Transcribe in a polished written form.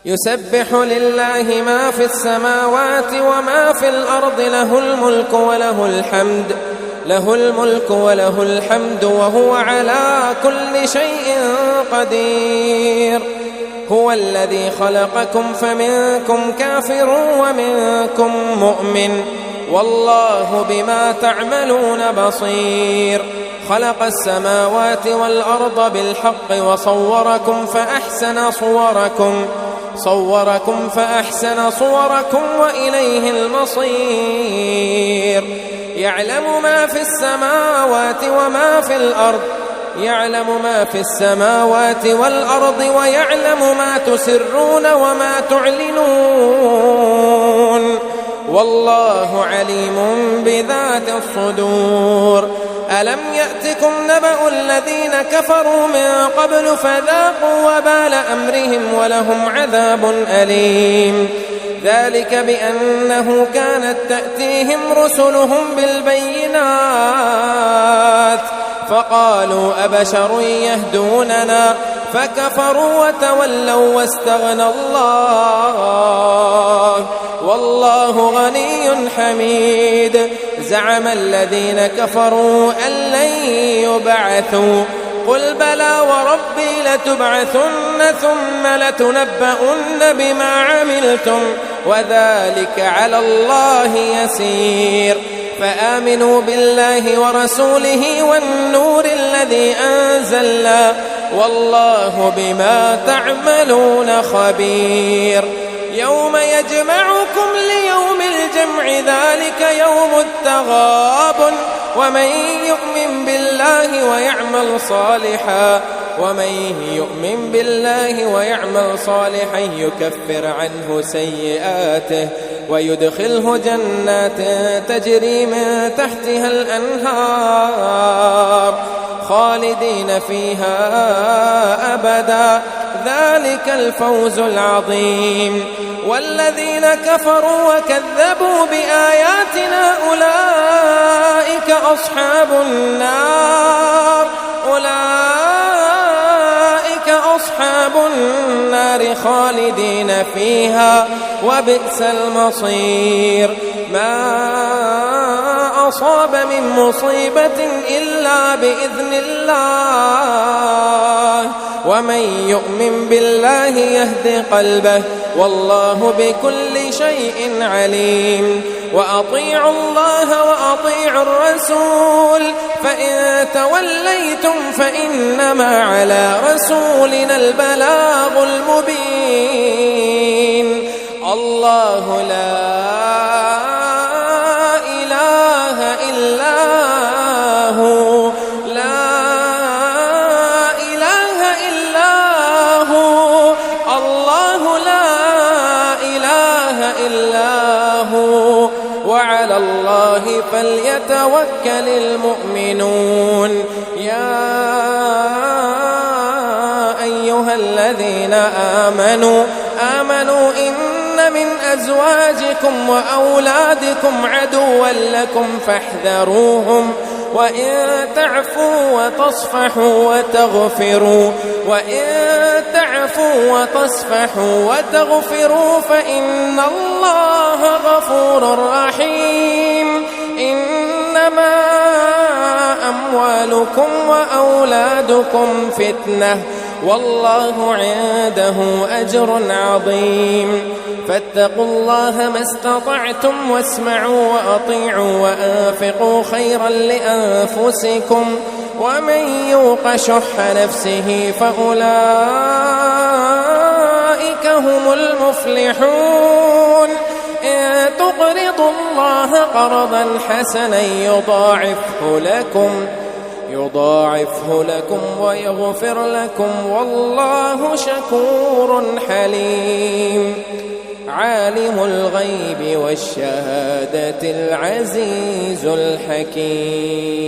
يسبح لله ما في السماوات وما في الأرض، له الملك وله الحمد وهو على كل شيء قدير. هو الذي خلقكم فمنكم كافر ومنكم مؤمن، والله بما تعملون بصير. خلق السماوات والأرض بالحق صوركم فأحسن صوركم وإليه المصير. يعلم ما في السماوات والأرض ويعلم ما تسرون وما تعلنون، والله عليم بذات الصدور. ألم يأتكم نبأ الذين كفروا من قبل فذاقوا وبال أمرهم ولهم عذاب أليم. ذلك بأنه كانت تأتيهم رسلهم بالبينات فقالوا أبشر يهدوننا فكفروا وتولوا واستغنى الله والله غني حميد. زعم الذين كفروا أن لن يبعثوا قل بلى وربي لتبعثن ثم لتنبؤن بما عملتم وذلك على الله يسير. فآمنوا بالله ورسوله والنور الذي أنزلنا والله بما تعملون خبير. يوم يجمعكم ليوم الجمع ذلك يوم التغابن. ومن يؤمن بالله ويعمل صالحا يكفر عنه سيئاته ويدخله جنات تجري من تحتها الأنهار خالدين فيها أبدا ذلك الفوز العظيم. والذين كفروا وكذبوا بآياتنا أولئك أصحاب النار خالدين فيها وبئس المصير. ما أصاب من مصيبة إلا بإذن الله ومن يؤمن بالله يهد قلبه والله بكل شيء عليم. وأطيعوا الله وأطيعوا الرسول فإن توليتم فإنما على رسولنا البلاغ المبين. الله لا إله إلا هو الله لا إله إلا هو وعلى الله فليتوكل المؤمنون. يا أيها الذين آمنوا إن من أزواجكم وأولادكم عدوا لكم فاحذروهم وإن تعفوا وتصفحوا فإن الله غفور رحيم. إنما أموالكم وأولادكم فتنة والله عنده أجر عظيم. فاتقوا الله ما استطعتم واسمعوا وأطيعوا وأنفقوا خيرا لأنفسكم ومن يوق شح نفسه فأولئك هم المفلحون. إن تقرضوا الله قرضا حسنا يضاعفه لكم ويغفر لكم والله شكور حليم. عالم الغيب والشهادة العزيز الحكيم.